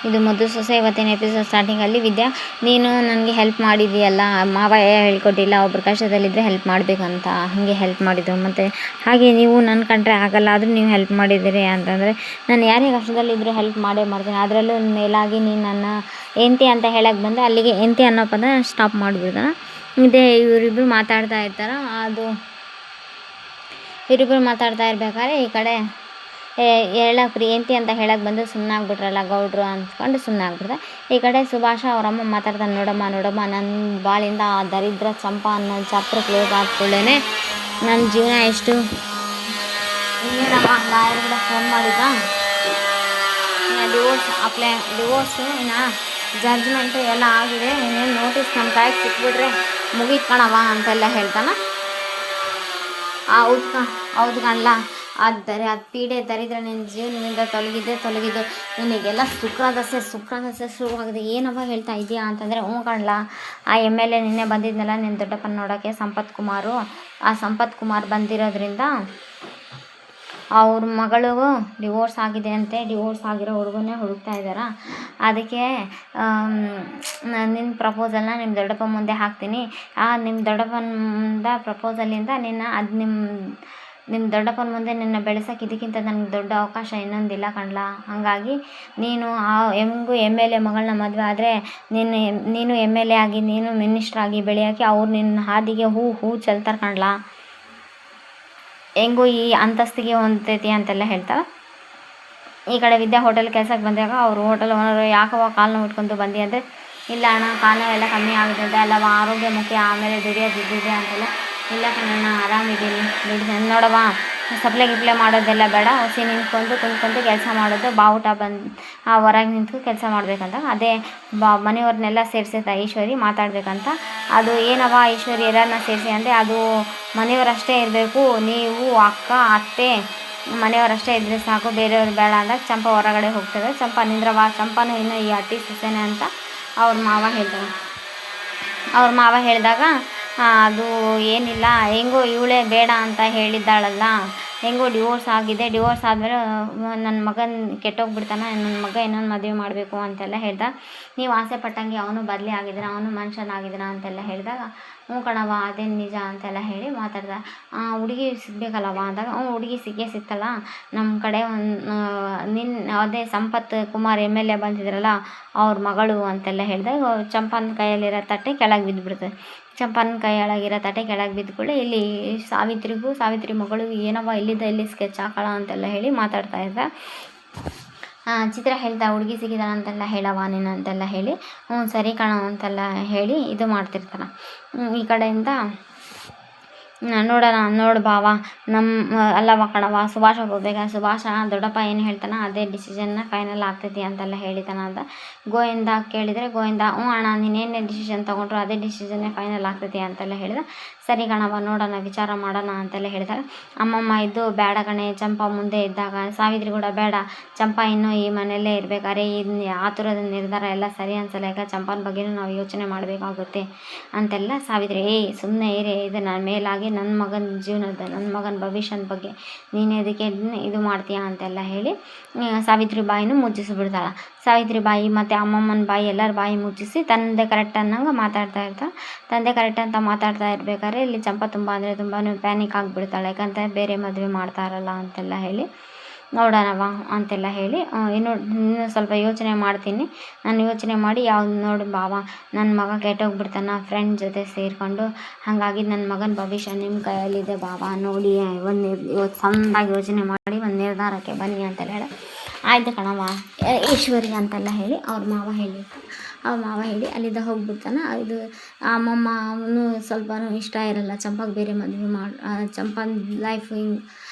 ಇದು ಮಧು ಸೊಸೆ ಇವತ್ತಿನ ಎಪಿಸೋಡ್ ಸ್ಟಾರ್ಟಿಂಗಲ್ಲಿ ವಿದ್ಯಾ ನೀನು ನನಗೆ ಹೆಲ್ಪ್ ಮಾಡಿದೆಯಲ್ಲ, ಮಾವ ಹೇಳ್ಕೊಟ್ಟಿಲ್ಲ, ಒಬ್ರು ಕಷ್ಟದಲ್ಲಿದ್ದರೆ ಹೆಲ್ಪ್ ಮಾಡಬೇಕಂತ ಹಾಗೆ ಹೆಲ್ಪ್ ಮಾಡಿದ್ದು. ಮತ್ತು ಹಾಗೆ ನೀವು ನನ್ನ ಕಂಡ್ರೆ ಆಗಲ್ಲ, ಆದರೂ ನೀವು ಹೆಲ್ಪ್ ಮಾಡಿದ್ದೀರಿ ಅಂತಂದರೆ ನಾನು ಯಾರೇ ಕಷ್ಟದಲ್ಲಿದ್ದರೂ ಹೆಲ್ಪ್ ಮಾಡೇ ಮಾಡ್ತೀನಿ. ಅದರಲ್ಲೂ ಮೇಲಾಗಿ ನೀನು ನನ್ನ ಎಂತಿ ಅಂತ ಹೇಳಕ್ಕೆ ಬಂದು ಅಲ್ಲಿಗೆ ಎಂತಿ ಅನ್ನೋ ಪದ ಸ್ಟಾಪ್ ಮಾಡಿಬಿಡ್ತಾನೆ. ಇದೇ ಇವರಿಬ್ಬರು ಮಾತಾಡ್ತಾ ಇರ್ತಾರೆ. ಇವರಿಬ್ಬರು ಮಾತಾಡ್ತಾ ಇರ್ಬೇಕಾದ್ರೆ ಈ ಕಡೆ ಪ್ರಿಯಂತಿ ಅಂತ ಹೇಳಕ್ಕೆ ಬಂದು ಸುಮ್ಮನಾಗ್ಬಿಟ್ರಲ್ಲ ಗೌಡ್ರು ಅಂದ್ಕೊಂಡು ಸುಮ್ಮನಾಗ್ಬಿಡ್ದೆ. ಈ ಕಡೆ ಸುಭಾಷ ಅವರಮ್ಮ ಮಾತಾಡ್ತಾನೆ, ನೋಡಮ್ಮ ನನ್ನ ಬಾಳಿಂದ ಆ ದರಿದ್ರ ಚಂಪ ಅನ್ನೋ ಚಾಪ್ಟರ್ ಕ್ಲೋಸ್ ಆದ್ಕೊಳ್ಳೇ ನನ್ನ ಜೀವನ ಎಷ್ಟು ಇನ್ನೇನಮ್ಮ ಲಾಯರ್ ಕೂಡ ಫೋನ್ ಮಾಡಿದ್ದ, ಡಿವೋರ್ಸು ಇನ್ನು ಜಡ್ಜ್ಮೆಂಟು ಎಲ್ಲ ಆಗಿದೆ, ಇನ್ನೇನು ನೋಟಿಸ್ ನಮ್ಮ ಕೈಗೆ ಸಿಕ್ಬಿಟ್ರೆ ಮುಗೀತು ಕಣವ ಅಂತೆಲ್ಲ ಹೇಳ್ತಾನೆ. ಹೌದು ಕಣ್ಲ, ಅದು ಪೀಡೆ ದರಿದ್ರ ನಿನ್ನ ಜೀವನದಿಂದ ತೊಲಗಿದ್ದು ನಿನಗೆಲ್ಲ ಸುಖದಸೆ ಶುರುವಾಗಿದೆ. ಏನವ ಹೇಳ್ತಾ ಇದೆಯಾ ಅಂತಂದರೆ, ಹ್ಞೂ ಕಣ್ಲ, ಆ MLA ನಿನ್ನೆ ಬಂದಿದ್ನಲ್ಲ ನಿನ್ನ ದೊಡ್ಡಪ್ಪನ ನೋಡೋಕ್ಕೆ ಸಂಪತ್ ಕುಮಾರ್ ಬಂದಿರೋದ್ರಿಂದ ಅವ್ರ ಮಗಳಿಗೂ ಡಿವೋರ್ಸ್ ಆಗಿದೆ ಅಂತೆ. ಡಿವೋರ್ಸ್ ಆಗಿರೋ ಹುಡುಗನೇ ಹುಡುಕ್ತಾ ಇದ್ದಾರೆ. ಅದಕ್ಕೆ ನಿನ್ನ ಪ್ರಪೋಸಲ್ನ ನಿಮ್ಮ ದೊಡ್ಡಪ್ಪ ಮುಂದೆ ಹಾಕ್ತೀನಿ. ನಿಮ್ಮ ದೊಡ್ಡಪ್ಪನ ಪ್ರಪೋಸಲಿಂದ ನಿಮ್ಮ ದೊಡ್ಡಪ್ಪನ ಮುಂದೆ ನಿನ್ನ ಬೆಳೆಸೋಕೆ ಇದಕ್ಕಿಂತ ನನಗೆ ದೊಡ್ಡ ಅವಕಾಶ ಇನ್ನೊಂದಿಲ್ಲ ಕಣ್ಲ. ಹಾಗಾಗಿ ನೀನು ಹೆಂಗೂ MLA ಮಗಳನ್ನ ಮದುವೆ ಆದರೆ ನೀನು MLA ಆಗಿ ನೀನು ಮಿನಿಸ್ಟ್ರ್ ಆಗಿ ಬೆಳೆಯೋಕ್ಕೆ ಅವ್ರು ನಿನ್ನ ಹಾದಿಗೆ ಹೂ ಚೆಲ್ತಾರೆ ಕಣ್ಲ. ಹೆಂಗೂ ಈ ಅಂತಸ್ತಿಗೆ ಹೊಂದ್ತೈತಿ ಅಂತೆಲ್ಲ ಹೇಳ್ತಾಳೆ. ಈ ಕಡೆ ವಿದ್ಯಾ ಹೋಟೆಲ್ ಕೆಲಸಕ್ಕೆ ಬಂದಾಗ ಅವರು ಹೋಟೆಲ್ ಓನರು, ಯಾಕವ ಕಾಲನ್ನ ಉಟ್ಕೊಂಡು ಬಂದಿ ಅಂದರೆ, ಇಲ್ಲ ಅಣ್ಣ ಕಾಲು ಎಲ್ಲ ಕಮ್ಮಿ ಆಗುತ್ತೆ ಅಲ್ಲವ, ಆರೋಗ್ಯ ಮುಖ್ಯ, ಆಮೇಲೆ ದುಡಿಯೋದಿದ್ದಿದೆ ಅಂತೆಲ್ಲ. ಇಲ್ಲ ಕಣಣ್ಣ ಆರಾಮಿದ್ದೀನಿ, ದುಡಿದು ನೋಡವ, ಸಪ್ಲೆ ಮಾಡೋದೆಲ್ಲ ಬೇಡ, ಹೊಸಿ ಕುಂತ್ಕೊಂಡು ಕೆಲಸ ಮಾಡೋದು, ಬಾವುಟ ಬಂದು ಹೊರಗೆ ನಿಂತು ಕೆಲಸ ಮಾಡಬೇಕಂತ. ಅದೇ ಮನೆಯವ್ರನ್ನೆಲ್ಲ ಸೇರಿಸೈತೆ ಐಶ್ವರ್ಯ ಮಾತಾಡಬೇಕಂತ. ಅದು ಏನವ ಐಶ್ವರ್ಯ ಎಲ್ಲರನ್ನ ಸೇರಿಸಿ ಅಂದರೆ, ಅದು ಮನೆಯವರಷ್ಟೇ ಇರಬೇಕು, ನೀವು ಅಕ್ಕ ಅತ್ತೆ ಮನೆಯವರಷ್ಟೇ ಇದ್ದರೆ ಸಾಕು, ಬೇರೆಯವ್ರು ಬೇಡ ಅಂದಾಗ ಚಂಪಾ ಹೊರಗಡೆ ಹೋಗ್ತದೆ. ಚಂಪಾ ನಿಂದ್ರವ, ಚಂಪಾನು ಇನ್ನೂ ಈ ಅಟ್ಟಿ ಸೊಸೆನೆ ಅಂತ ಅವ್ರ ಮಾವ ಹೇಳ್ತಾರೆ. ಅವ್ರ ಮಾವ ಹೇಳಿದಾಗ ಅದು ಏನಿಲ್ಲ, ಹೆಂಗೋ ಇವಳೇ ಬೇಡ ಅಂತ ಹೇಳಿದ್ದಾಳಲ್ಲ, ಹೆಂಗೋ ಡಿವೋರ್ಸ್ ಆಗಿದೆ, ಡಿವೋರ್ಸ್ ಆದಮೇಲೆ ನನ್ನ ಮಗನ ಕೆಟ್ಟೋಗ್ಬಿಡ್ತಾನೆ, ನನ್ನ ಮಗ ಇನ್ನೊಂದು ಮದುವೆ ಮಾಡಬೇಕು ಅಂತೆಲ್ಲ ಹೇಳ್ದಾಗ, ನೀವು ಆಸೆ ಪಟ್ಟಂಗೆ ಅವನು ಬದಲಿ ಆಗಿದ್ದಾನೆ, ಅವನು ಮನುಷ್ಯನಾಗಿದ್ದಾನೆ ಅಂತೆಲ್ಲ ಹೇಳಿದಾಗ, ಹ್ಞೂ ಕಣವ ಅದೇನು ನಿಜ ಅಂತೆಲ್ಲ ಹೇಳಿ ಮಾತಾಡ್ದ. ಹುಡುಗಿ ಸಿಗಬೇಕಲ್ಲವ ಅಂದಾಗ, ಹುಡುಗಿ ಸಿಗ್ತಲ್ಲ, ನಮ್ಮ ಕಡೆ ಅದೇ ಸಂಪತ್ ಕುಮಾರ್ MLA ಬಂದಿದ್ರಲ್ಲ ಅವ್ರ ಮಗಳು ಅಂತೆಲ್ಲ ಹೇಳಿದಾಗ ಚಂಪನ ಕೈಯಲ್ಲಿರೋ ತಟ್ಟೆ ಕೆಳಗೆ ಬಿದ್ದುಬಿಡ್ತದೆ. ಚಂಪನ ಕೈಯೊಳಗಿರೋ ತಟ್ಟೆ ಕೆಳಗೆ ಬಿದ್ದುಕೊಳ್ಳೆ ಇಲ್ಲಿ ಸಾವಿತ್ರಿ ಮಗಳು ಏನವ ಇಲ್ಲಿ ಸ್ಕೆಚ್ ಹಾಕೋಣ ಅಂತೆಲ್ಲ ಹೇಳಿ ಮಾತಾಡ್ತಾ ಇದ್ದ. ಚಿತ್ರ ಹೇಳ್ತಾ, ಹುಡುಗಿ ಸಿಗಿದಾಳ ಅಂತೆಲ್ಲ ಹೇಳವ ನೀನು ಅಂತೆಲ್ಲ ಹೇಳಿ, ಹ್ಞೂ ಸರಿ ಕಣ ಅಂತೆಲ್ಲ ಹೇಳಿ ಇದು ಮಾಡ್ತಿರ್ತಾನೆ. ಈ ಕಡೆಯಿಂದ ನೋಡು ಬಾವ, ಅಲ್ಲವ ಕಣವ ಸುಭಾಷ ಹೋಗ್ಬೇಕಾ, ಸುಭಾಷ ದೊಡ್ಡಪ್ಪ ಏನು ಹೇಳ್ತಾನೆ ಅದೇ ಡಿಸಿಷನ್ನ ಫೈನಲ್ ಆಗ್ತೈತಿ ಅಂತೆಲ್ಲ ಹೇಳಿತಾನ ಅಂತ ಗೋವಿಂದ ಕೇಳಿದರೆ, ಗೋವಿಂದ ಹ್ಞೂ ಅಣ್ಣ ನೀನೇನೇ ಡಿಸಿಷನ್ ತೊಗೊಂಡ್ರು ಅದೇ ಡಿಸಿಷನ್ನೇ ಫೈನಲ್ ಆಗ್ತೈತಿ ಅಂತೆಲ್ಲ ಹೇಳಿದ. ಸರಿ ಕಣವ ನೋಡೋಣ ವಿಚಾರ ಮಾಡೋಣ ಅಂತೆಲ್ಲ ಹೇಳಿದಾಗ, ಅಮ್ಮಮ್ಮ ಇದ್ದು ಬೇಡ ಕಣೆ, ಚಂಪಾ ಮುಂದೆ ಇದ್ದಾಗ ಸಾವಿತ್ರಿ ಕೂಡ ಬೇಡ, ಚಂಪಾ ಇನ್ನೂ ಈ ಮನೆಯಲ್ಲೇ ಇರಬೇಕಾದ್ರೆ ಆತುರದ ನಿರ್ಧಾರ ಎಲ್ಲ ಸರಿ ಅನ್ಸಲ್ಲ, ಯಾಕೆ ಚಂಪನ ಬಗ್ಗೆನೂ ನಾವು ಯೋಚನೆ ಮಾಡಬೇಕಾಗುತ್ತೆ ಅಂತೆಲ್ಲ ಸಾವಿತ್ರಿ, ಸುಮ್ಮನೆ ಇರೇ, ಇದು ನನ್ನ ಮೇಲಾಗಿ ನನ್ನ ಮಗನ ಜೀವನದ ನನ್ನ ಮಗನ ಭವಿಷ್ಯದ ಬಗ್ಗೆ ನೀನು ಅದಕ್ಕೆ ಇದು ಮಾಡ್ತೀಯಾ ಅಂತೆಲ್ಲ ಹೇಳಿ ಸಾವಿತ್ರಿ ಬಾಯಿನೂ ಮುಚ್ಚಿಸಿಬಿಡ್ತಾಳೆ. ಸಾವಿತ್ರಿ ಬಾಯಿ ಮತ್ತು ಅಮ್ಮಮ್ಮನ ಬಾಯಿ ಎಲ್ಲರ ಬಾಯಿ ಮುಚ್ಚಿಸಿ ತಂದೆ ಕರೆಕ್ಟ್ ಅನ್ನಂಗೆ ಮಾತಾಡ್ತಾ ಇರ್ತಾಳೆ. ತಂದೆ ಕರೆಕ್ಟ್ ಅಂತ ಮಾತಾಡ್ತಾ ಇರ್ಬೇಕಾದ್ರೆ ಇಲ್ಲಿ ಚಂಪಾ ತುಂಬಾ ಪ್ಯಾನಿಕ್ ಆಗಿಬಿಡ್ತಾಳೆ, ಯಾಕಂತ ಬೇರೆ ಮದುವೆ ಮಾಡ್ತಾರಲ್ಲ ಅಂತೆಲ್ಲ ಹೇಳಿ, ನೋಡೋಣವ ಅಂತೆಲ್ಲ ಹೇಳಿ ಇನ್ನೂ ಸ್ವಲ್ಪ ಯೋಚನೆ ಮಾಡ್ತೀನಿ, ನಾನು ಯೋಚನೆ ಮಾಡಿ ಯಾವ್ದು ನೋಡಿ ಬಾವ ನನ್ನ ಮಗ ಕೆಟ್ಟೋಗ್ಬಿಡ್ತಾನೆ ಫ್ರೆಂಡ್ ಜೊತೆ ಸೇರಿಕೊಂಡು, ಹಾಗಾಗಿ ನನ್ನ ಮಗನ ಭವಿಷ್ಯ ನಿಮ್ಮ ಕೈಯಲ್ಲಿದೆ ಬಾವ, ನೋಡಿ ಇವತ್ತು ಸಣ್ಣದಾಗಿ ಯೋಚನೆ ಮಾಡಿ ಒಂದು ನಿರ್ಧಾರಕ್ಕೆ ಬನ್ನಿ ಅಂತೆಲ್ಲ ಹೇಳಿ, ಆಯಿತು ಕಣವ ಈಶ್ವರಿ ಅಂತೆಲ್ಲ ಹೇಳಿ ಅವ್ರ ಮಾವ ಹೇಳಿ ಅಲ್ಲಿಂದ ಹೋಗ್ಬಿಡ್ತಾನೆ. ಇದು ಅಮ್ಮಮ್ಮ ಅವನು ಸ್ವಲ್ಪನೂ ಇಷ್ಟ ಇರಲ್ಲ ಚಂಪಾಗೆ ಬೇರೆ ಮದುವೆ ಚಂಪನ ಲೈಫ್ ಹಿಂಗೆ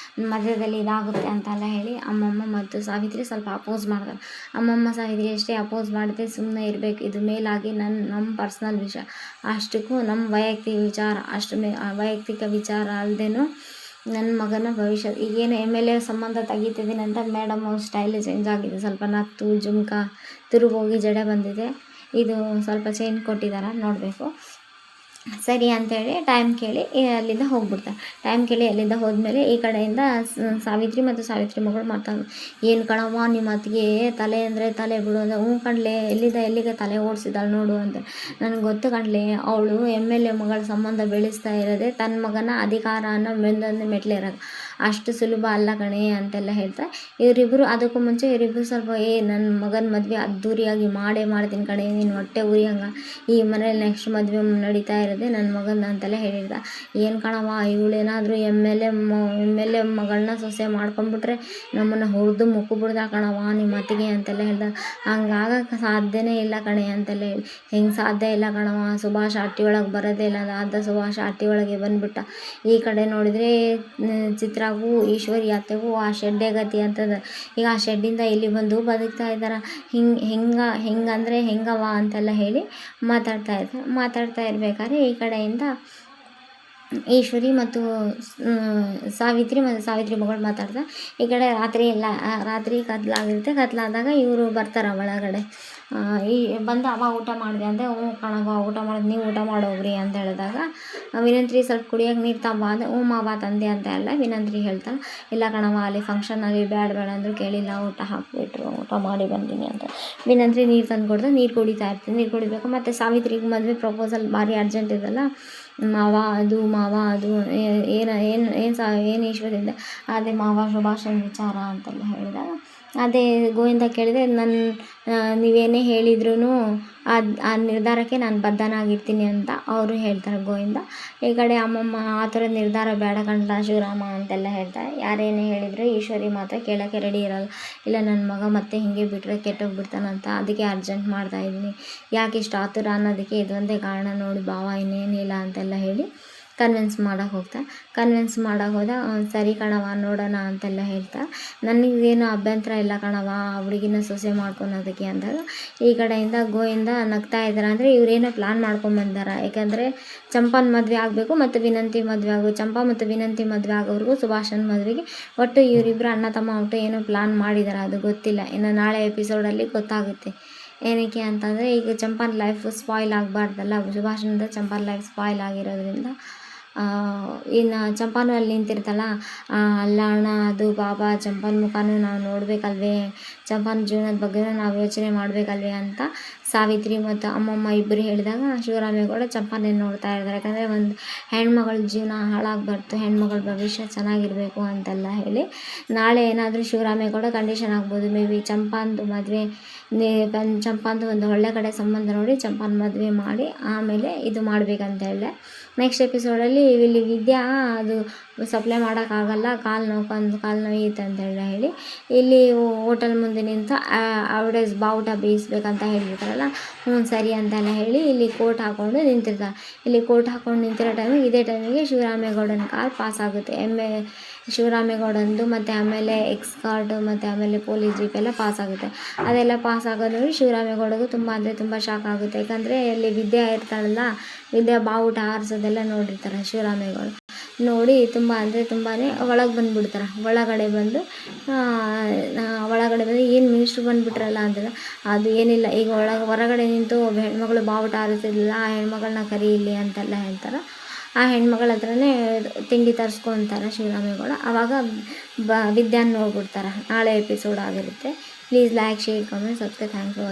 ಮಧ್ಯದಲ್ಲಿ ಇದಾಗುತ್ತೆ ಅಂತೆಲ್ಲ ಹೇಳಿ ಅಮ್ಮಮ್ಮ ಮತ್ತು ಸಾವಿತ್ರಿ ಸ್ವಲ್ಪ ಅಪೋಸ್ ಮಾಡ್ತಾರೆ. ಅಮ್ಮಮ್ಮ ಸಾವಿತ್ರಿ ಎಷ್ಟೇ ಅಪೋಸ್ ಮಾಡಿದ್ರೆ ಸುಮ್ಮನೆ ಇರಬೇಕು, ಇದು ಮೇಲಾಗಿ ನಮ್ಮ ಪರ್ಸ್ನಲ್ ವಿಷಯ, ಅಷ್ಟಕ್ಕೂ ನಮ್ಮ ವೈಯಕ್ತಿಕ ವಿಚಾರ ಅಲ್ಲದೇನು ನನ್ನ ಮಗನ ಭವಿಷ್ಯ, ಈಗೇನು MLA ಸಂಬಂಧ ತೆಗಿತಿದ್ದೀನಿ ಅಂತ ಮೇಡಮ್ ಅವ್ರ ಸ್ಟೈಲ್ ಚೇಂಜ್ ಆಗಿದೆ, ಸ್ವಲ್ಪ ನತ್ತು ಜುಮ್ಕ ತಿರುಗೋಗಿ ಜಡೆ ಬಂದಿದೆ, ಇದು ಸ್ವಲ್ಪ ಚೇಂಜ್ ಕೊಟ್ಟಿದ್ದಾರೆ ನೋಡಬೇಕು. ಸರಿ ಅಂತೇಳಿ ಟೈಮ್ ಕೇಳಿ ಅಲ್ಲಿಂದ ಹೋಗ್ಬಿಡ್ತಾರೆ. ಟೈಮ್ ಕೇಳಿ ಅಲ್ಲಿಂದ ಹೋದ್ಮೇಲೆ ಈ ಕಡೆಯಿಂದ ಸಾವಿತ್ರಿ ಮತ್ತು ಸಾವಿತ್ರಿ ಮಗಳು ಮಾತಾಡೋದು, ಏನು ಕಣವ್ವ ನಿಮ್ಮ ಅತ್ತಿಗೆ ತಲೆ ಅಂದರೆ ತಲೆ ಬಿಡು ಅಂದರೆ, ಹ್ಞೂ ಕಣ್ಲೆ ಎಲ್ಲಿಗೆ ತಲೆ ಓಡಿಸಿದಾಳೆ ನೋಡು ಅಂತ. ನನಗೆ ಗೊತ್ತು ಕಣ್ಲೆ, ಅವಳು MLA ಮಗಳ ಸಂಬಂಧ ಬೆಳೆಸ್ತಾ ಇರೋದೆ ತನ್ನ ಮಗನ ಅಧಿಕಾರನ ಮೇಲೊಂದು ಮೆಟ್ಲೇರೋದು, ಅಷ್ಟು ಸುಲಭ ಅಲ್ಲ ಕಣೆ ಅಂತೆಲ್ಲ ಹೇಳ್ತಾ, ಇವರಿಬ್ಬರು ಅದಕ್ಕೂ ಮುಂಚೆ ಇವರಿಬ್ಬರು ಸ್ವಲ್ಪ ನನ್ನ ಮಗನ ಮದುವೆ ಅದ್ದೂರಿಯಾಗಿ ಮಾಡ್ತೀನಿ ಕಣೆ, ನೀನು ಹೊಟ್ಟೆ ಉರಿ ಹಂಗೆ, ಈ ಮನೇಲಿ ನೆಕ್ಸ್ಟ್ ಮದುವೆ ನಡೀತಾ ಇರೋದೆ ನನ್ನ ಮಗನ ಅಂತೆಲ್ಲ ಹೇಳಿದ. ಏನು ಕಣವ್ವ ಇವಳೇನಾದರೂ MLA ಮಗಳನ್ನ ಸೊಸೆ ಮಾಡ್ಕೊಂಡ್ಬಿಟ್ರೆ ನಮ್ಮನ್ನು ಹೊಡೆದು ಮುಕ್ಕು ಬಿಡ್ದ ಕಣವ್ವ ನಿಮ್ಮ ಅತ್ತಿಗೆ ಅಂತೆಲ್ಲ ಹೇಳ್ದ. ಹಂಗಾಗಕ್ಕೆ ಸಾಧ್ಯನೇ ಇಲ್ಲ ಕಣೆ ಅಂತೆಲ್ಲ ಹೇಳಿ, ಹೆಂಗೆ ಸಾಧ್ಯ ಇಲ್ಲ ಕಣವ್ವ, ಸುಭಾಷ ಹಟ್ಟಿ ಒಳಗೆ ಬರೋದೇ ಇಲ್ಲ, ಅದಾದ ಸುಭಾಷ ಹಟ್ಟಿ ಒಳಗೆ ಬಂದುಬಿಟ್ಟ. ಈ ಕಡೆ ನೋಡಿದರೆ ಚಿತ್ರಾಗೂ ಈಶ್ವರಿ ಅತ್ತೆಗೂ ಆ ಶೆಡ್ಡೇ ಗತಿ ಅಂತದ. ಈಗ ಆ ಶೆಡ್ಡಿಂದ ಇಲ್ಲಿ ಬಂದು ಬದುಕ್ತಾ ಇದ್ದಾರೆ. ಹಿಂಗಂದರೆ ಹೆಂಗವ್ವ ಅಂತೆಲ್ಲ ಹೇಳಿ ಮಾತಾಡ್ತಾ ಇರ್ಬೇಕಾದ್ರೆ ಈ ಕಡೆಯಿಂದ ಈಶ್ವರಿ ಮತ್ತು ಸಾವಿತ್ರಿ ಮಗಳು ಮಾತಾಡ್ತಾ, ಈ ಕಡೆ ರಾತ್ರಿ ಕತ್ಲಾದಾಗ ಇವರು ಬರ್ತಾರೆ ಒಳಗಡೆ. ಈ ಬಂದು ಅವ ಊಟ ಮಾಡಿದೆ ಅಂದರೆ, ಹ್ಞೂ ಕಣವ್ವ ಊಟ ಮಾಡಿದೆ, ನೀವು ಊಟ ಮಾಡೋಗ್ರಿ ಅಂತ ಹೇಳಿದಾಗ ವಿನಂತ್ರಿ ಸ್ವಲ್ಪ ಕುಡಿಯೋಕೆ ನೀರು ತಗೊಂಬ ಅಂದರೆ, ಹ್ಞೂ ಮಾವ ತಂದೆ ಅಂತ ಎಲ್ಲ ವಿನಂತ್ರಿ ಹೇಳ್ತಾಳೆ. ಇಲ್ಲ ಕಣವ್ವ ಅಲ್ಲಿ ಫಂಕ್ಷನಲ್ಲಿ ಬೇಡ ಕೇಳಿಲ್ಲ, ಊಟ ಹಾಕಿಬಿಟ್ರು, ಊಟ ಮಾಡಿ ಬಂದೀನಿ ಅಂತ. ವಿನಂತ್ರಿ ನೀರು ತಂದು ಕೊಡ್ದೆ, ನೀರು ಕುಡಿತಾ ಇರ್ತೀನಿ, ನೀರು ಕುಡಿಬೇಕು. ಮತ್ತು ಸಾವಿತ್ರಿಗೆ ಮದುವೆ ಪ್ರಪೋಸಲ್ ಭಾರಿ ಅರ್ಜೆಂಟ್ ಇದೆಲ್ಲ, ಮಾವ ಅದು ಏನು ಈಶ್ವರಿಂದ ಅದೇ ಮಾವ ಸುಭಾಷನ ವಿಚಾರ ಅಂತೆಲ್ಲ ಹೇಳಿದಾಗ, ಅದೇ ಗೋವಿಂದ ಕೇಳಿದೆ, ನೀವೇನೇ ಹೇಳಿದ್ರೂ ಆ ನಿರ್ಧಾರಕ್ಕೆ ನಾನು ಬದ್ಧನಾಗಿರ್ತೀನಿ ಅಂತ ಅವರು ಹೇಳ್ತಾರೆ ಗೋವಿಂದ. ಈ ಕಡೆ ಅಮ್ಮಮ್ಮ ಆ ಥರ ನಿರ್ಧಾರ ಬೇಡ ಕಣ್ಲ ಶಿವರಾಮ ಅಂತೆಲ್ಲ ಹೇಳ್ತಾರೆ. ಯಾರೇನೇ ಹೇಳಿದ್ರು ಈಶ್ವರಿ ಮಾತ್ರ ಕೇಳೋಕ್ಕೆ ರೆಡಿ ಇರೋಲ್ಲ. ಇಲ್ಲ ನನ್ನ ಮಗ ಮತ್ತೆ ಹಿಂಗೆ ಬಿಟ್ಟರೆ ಕೆಟ್ಟೋಗ್ಬಿಡ್ತಾನಂತ, ಅದಕ್ಕೆ ಅರ್ಜೆಂಟ್ ಮಾಡ್ತಾಯಿದ್ದೀನಿ, ಯಾಕೆ ಇಷ್ಟು ಆತುರ ಅನ್ನೋದಕ್ಕೆ ಇದೊಂದೇ ಕಾರಣ ನೋಡಿ ಭಾವ, ಇನ್ನೇನಿಲ್ಲ ಅಂತೆಲ್ಲ ಹೇಳಿ ಕನ್ವಿನ್ಸ್ ಮಾಡೋಕೆ ಹೋದ. ಸರಿ ಕಣವ ನೋಡೋಣ ಅಂತೆಲ್ಲ ಹೇಳ್ತಾ, ನನಗೇನು ಅಭ್ಯಂತರ ಇಲ್ಲ ಕಣವ ಹುಡುಗಿನ ಸೊಸೆ ಮಾಡ್ಕೊಳೋದಕ್ಕೆ ಅಂದಾಗ, ಈ ಕಡೆಯಿಂದ ಗೋವಿಂದ ನಗ್ತಾ ಇದ್ದಾರೆ. ಅಂದರೆ ಇವರೇನೋ ಪ್ಲ್ಯಾನ್ ಮಾಡ್ಕೊಂಬಂದಾರೆ, ಯಾಕೆಂದರೆ ಚಂಪನ ಮದುವೆ ಆಗಬೇಕು ಮತ್ತು ವಿನಂತಿ ಮದುವೆ ಆಗಬೇಕು. ಚಂಪಾ ಮತ್ತು ವಿನಂತಿ ಮದುವೆ ಆಗೋವರೆಗೂ ಸುಭಾಷನ ಮದುವೆಗೆ ಒಟ್ಟು ಇವರಿಬ್ಬರು ಅಣ್ಣ ತಮ್ಮ ಒಟ್ಟು ಏನೋ ಪ್ಲ್ಯಾನ್ ಮಾಡಿದ್ದಾರೆ, ಅದು ಗೊತ್ತಿಲ್ಲ. ಇನ್ನು ನಾಳೆ ಎಪಿಸೋಡಲ್ಲಿ ಗೊತ್ತಾಗುತ್ತೆ. ಏನಕ್ಕೆ ಅಂತಂದರೆ ಈಗ ಚಂಪನ ಲೈಫ್ ಸ್ಪಾಯ್ಲ್ ಆಗಬಾರ್ದಲ್ಲ, ಸುಭಾಷನಿಂದ ಚಂಪನ ಲೈಫ್ ಸ್ಪಾಯ್ಲ್ ಆಗಿರೋದ್ರಿಂದ. ಇನ್ನು ಚಂಪಾನು ಅಲ್ಲಿ ನಿಂತಿರ್ತಾಳ, ಅಲ್ಲ ಅಣ್ಣ ಅದು ಬಾಬಾ ಚಂಪನ ಮುಖನೂ ನಾವು ನೋಡಬೇಕಲ್ವೇ, ಚಂಪನ ಜೀವನದ ಬಗ್ಗೆನೂ ನಾವು ಯೋಚನೆ ಮಾಡಬೇಕಲ್ವೇ ಅಂತ ಸಾವಿತ್ರಿ ಮತ್ತು ಅಮ್ಮಮ್ಮ ಇಬ್ಬರು ಹೇಳಿದಾಗ ಶಿವರಾಮೇಗೌಡ ಚಂಪನೇ ನೋಡ್ತಾ ಇರ್ತಾರೆ. ಯಾಕಂದರೆ ಒಂದು ಹೆಣ್ಮಗಳ ಜೀವನ ಹಾಳಾಗಬಾರ್ದು, ಹೆಣ್ಮಗಳ ಭವಿಷ್ಯ ಚೆನ್ನಾಗಿರಬೇಕು ಅಂತೆಲ್ಲ ಹೇಳಿ, ನಾಳೆ ಏನಾದರೂ ಶಿವರಾಮೇಗೌಡ ಕಂಡೀಷನ್ ಆಗ್ಬೋದು, ಮೇ ಬಿ ಚಂಪಂದು ಮದುವೆ ಚಂಪಂದು ಒಂದು ಒಳ್ಳೆ ಕಡೆ ಸಂಬಂಧ ನೋಡಿ ಚಂಪನ ಮದುವೆ ಮಾಡಿ ಆಮೇಲೆ ಇದು ಮಾಡಬೇಕಂತ ಹೇಳಿದೆ. ನೆಕ್ಸ್ಟ್ ಎಪಿಸೋಡಲ್ಲಿ ಇಲ್ಲಿ ವಿದ್ಯಾ ಅದು ಸಪ್ಲೈ ಮಾಡೋಕ್ಕಾಗಲ್ಲ, ಕಾಲು ನೋಯುತ್ತೆ ಅಂತೆಲ್ಲ ಹೇಳಿ ಇಲ್ಲಿ ಹೋಟೆಲ್ ಮುಂದೆ ನಿಂತ ಅಡ್ವರ್ಟೈಸ್ ಬಾವುಟ ಬೇಯಿಸ್ಬೇಕಂತ ಹೇಳಿರ್ತಾರಲ್ಲ, ಹ್ಞೂ ಸರಿ ಅಂತೆಲ್ಲ ಹೇಳಿ ಇಲ್ಲಿ ಕೋಟ್ ಹಾಕ್ಕೊಂಡು ನಿಂತಿರ್ತಾರೆ. ಇಲ್ಲಿ ಕೋಟ್ ಹಾಕ್ಕೊಂಡು ನಿಂತಿರೋ ಟೈಮಿಗೆ ಇದೇ ಟೈಮಿಗೆ ಶಿವರಾಮೇಗೌಡನ ಕಾರ್ ಪಾಸ್ ಆಗುತ್ತೆ. ಶಿವರಾಮೇಗೌಡಂದು ಮತ್ತು ಆಮೇಲೆ ಎಕ್ಸ್ಕಾರ್ಟ್ ಮತ್ತು ಆಮೇಲೆ ಪೊಲೀಸ್ ಜೀಪ್ ಎಲ್ಲ ಪಾಸ್ ಆಗುತ್ತೆ. ಅದೆಲ್ಲ ಪಾಸ್ ಆಗೋದು ನೋಡಿ ಶಿವರಾಮೇಗೌಡಗೂ ತುಂಬ ಅಂದರೆ ತುಂಬ ಶಾಕ್ ಆಗುತ್ತೆ. ಯಾಕಂದರೆ ಅಲ್ಲಿ ವಿದ್ಯಾ ಇರ್ತಾಳಲ್ಲ, ವಿದ್ಯಾ ಬಾವುಟ ಹಾರಿಸೋದೆಲ್ಲ ನೋಡಿರ್ತಾರೆ ಶಿವರಾಮೇಗೌಡ. ನೋಡಿ ತುಂಬ ಅಂದರೆ ತುಂಬಾ ಒಳಗೆ ಬಂದುಬಿಡ್ತಾರೆ. ಒಳಗಡೆ ಬಂದು ಏನು ಮಿನಿಸ್ಟ್ರು ಬಂದುಬಿಟ್ರಲ್ಲ ಅಂತೆಲ್ಲ, ಅದು ಏನಿಲ್ಲ, ಈಗ ಹೊರಗಡೆ ನಿಂತು ಒಬ್ಬ ಹೆಣ್ಮಗಳು ಬಾವುಟ ಹಾರಿಸಿದ್ಲಿಲ್ಲ, ಆ ಹೆಣ್ಮಗಳನ್ನ ಕರಿ ಇಲ್ಲಿ ಅಂತೆಲ್ಲ ಹೇಳ್ತಾರೆ. ಆ ಹೆಣ್ಮಗಳ ಹತ್ರನೇ ತಿಂಡಿ ತರಿಸ್ಕೊತಾರೆ ಶಿವರಾಮೇಗೌಡ. ಆವಾಗ ವಿದ್ಯಾನ ನೋಡ್ಬಿಡ್ತಾರೆ. ನಾಳೆ ಎಪಿಸೋಡ್ ಆಗಿರುತ್ತೆ. Please like, share, comment, subscribe. Thank you.